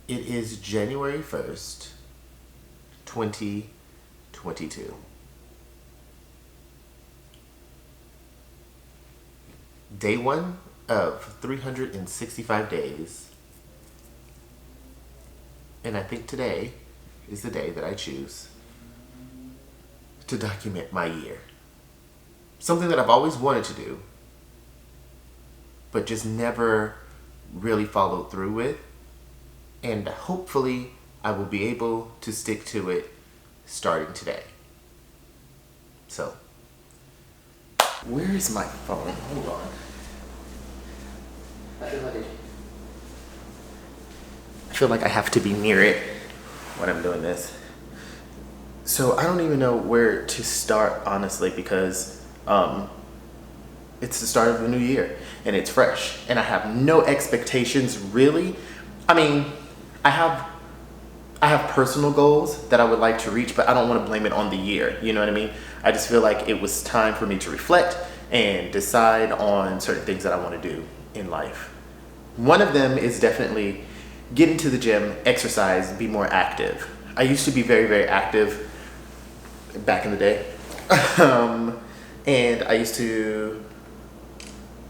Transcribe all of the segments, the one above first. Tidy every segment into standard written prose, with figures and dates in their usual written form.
It is January 1st, 2022. Day one of 365 days. And I think today is the day that I choose to document my year. Something that I've always wanted to do, but just never really followed through with. And hopefully I will be able to stick to it starting today. So, where is my phone? Hold on. I feel like I have to be near it when I'm doing this. So I don't even know where to start, honestly, because it's the start of the new year and it's fresh and I have no expectations really. I mean, I have personal goals that I would like to reach, but I don't want to blame it on the year. You know what I mean? I just feel like it was time for me to reflect and decide on certain things that I want to do in life. One of them is definitely get into the gym, exercise, be more active. I used to be very, very active back in the day. And I used to,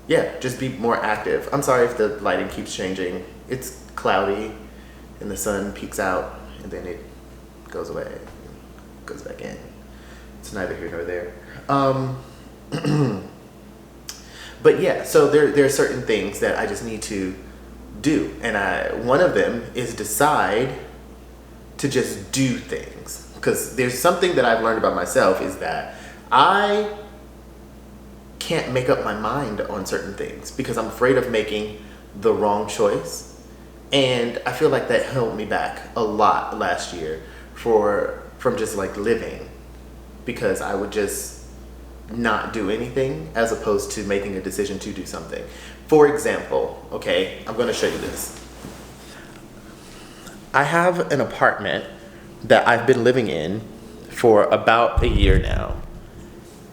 just be more active. I'm sorry if the lighting keeps changing. It's cloudy and the sun peeks out and then it goes away, goes back in. It's neither here nor there. But yeah, so there are certain things that I just need to do. And one of them is decide to just do things. Because there's something that I've learned about myself is that I can't make up my mind on certain things because I'm afraid of making the wrong choice. And I feel like that held me back a lot last year from just like living, because I would just not do anything as opposed to making a decision to do something. For example, okay, I'm going to show you this. I have an apartment that I've been living in for about a year now,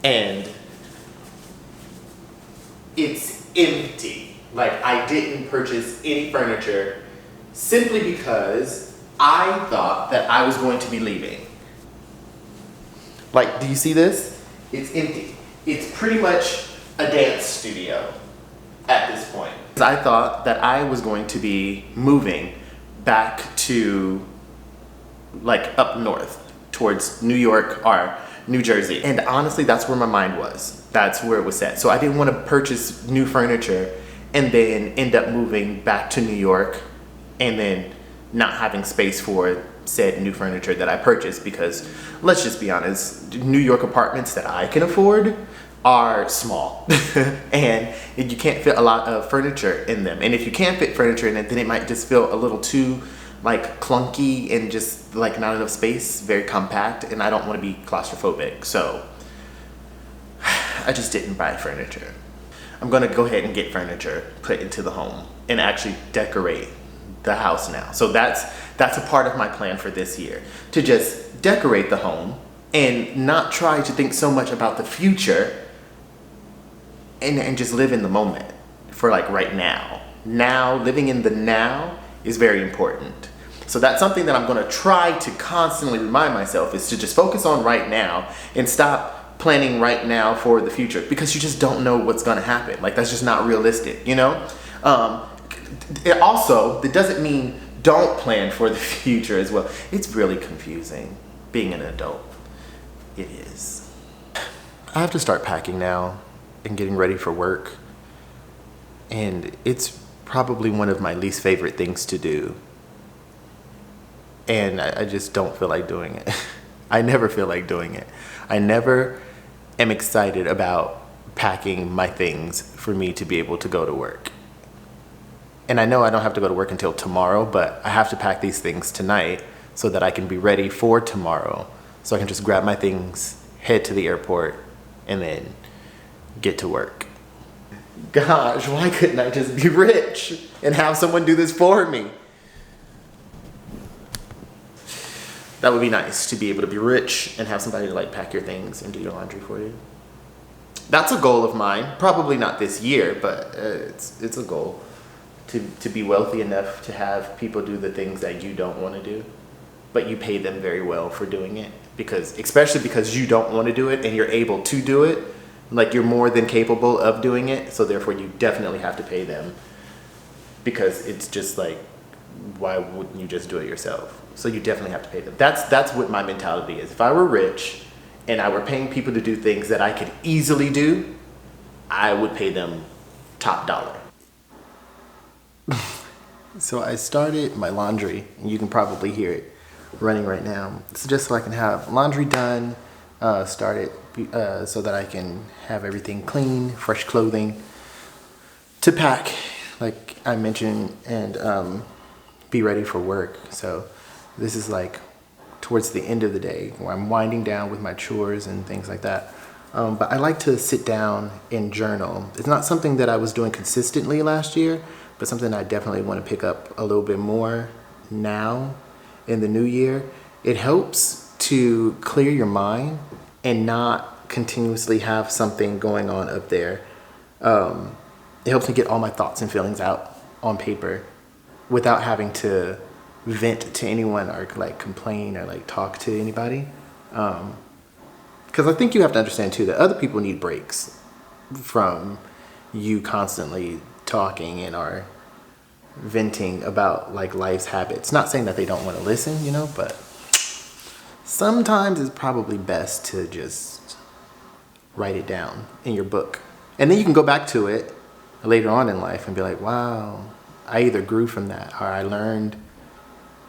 and it's empty. Like, I didn't purchase any furniture simply because I thought that I was going to be leaving. Like, do you see this? It's empty. It's pretty much a dance studio at this point. I thought that I was going to be moving back to like up north towards New York or New Jersey. And honestly, that's where my mind was. That's where it was set. So I didn't want to purchase new furniture and then end up moving back to New York and then not having space for said new furniture that I purchased, because let's just be honest, New York apartments that I can afford are small and you can't fit a lot of furniture in them. And if you can't fit furniture in it, then it might just feel a little too like clunky and just like not enough space, very compact, and I don't want to be claustrophobic. So I just didn't buy furniture. I'm gonna go ahead and get furniture put into the home and actually decorate the house now. So that's a part of my plan for this year, to just decorate the home and not try to think so much about the future and just live in the moment for like right now. Now, living in the now is very important. So that's something that I'm gonna try to constantly remind myself, is to just focus on right now and stop planning right now for the future, because you just don't know what's gonna happen. Like, that's just not realistic, you know? That doesn't mean don't plan for the future as well. It's really confusing being an adult. It is. I have to start packing now and getting ready for work. And it's probably one of my least favorite things to do. And I just don't feel like doing it. I never feel like doing it. I never am excited about packing my things for me to be able to go to work. And I know I don't have to go to work until tomorrow, but I have to pack these things tonight so that I can be ready for tomorrow. So I can just grab my things, head to the airport, and then get to work. Gosh, why couldn't I just be rich and have someone do this for me? That would be nice, to be able to be rich and have somebody to like pack your things and do your laundry for you. That's a goal of mine. Probably not this year, but it's a goal to be wealthy enough to have people do the things that you don't want to do, but you pay them very well for doing it, because especially because you don't want to do it and you're able to do it, like you're more than capable of doing it, so therefore you definitely have to pay them, because it's just like, why wouldn't you just do it yourself? So you definitely have to pay them. That's what my mentality is. If I were rich and I were paying people to do things that I could easily do, I would pay them top dollar. So I started my laundry, and you can probably hear it running right now. It's just so I can have laundry done, started so that I can have everything clean, fresh clothing to pack, like I mentioned, and be ready for work. So this is like towards the end of the day where I'm winding down with my chores and things like that. But I like to sit down and journal. It's not something that I was doing consistently last year, but something I definitely want to pick up a little bit more now in the new year. It helps to clear your mind and not continuously have something going on up there. It helps me get all my thoughts and feelings out on paper without having to vent to anyone or like complain or like talk to anybody. Because I think you have to understand too that other people need breaks from you constantly talking and or venting about like life's habits. Not saying that they don't want to listen, you know, but sometimes it's probably best to just write it down in your book. And then you can go back to it later on in life and be like, wow, I either grew from that, or I learned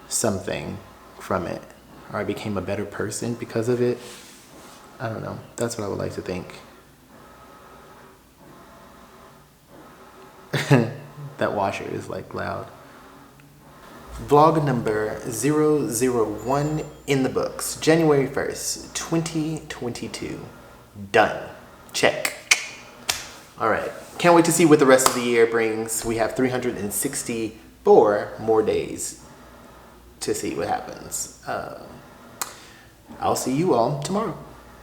something from it, or I became a better person because of it. I don't know. That's what I would like to think. That washer is like loud. Vlog number 001 in the books. January 1st, 2022. Done. Check. All right. Can't wait to see what the rest of the year brings. We have 364 more days to see what happens. I'll see you all tomorrow.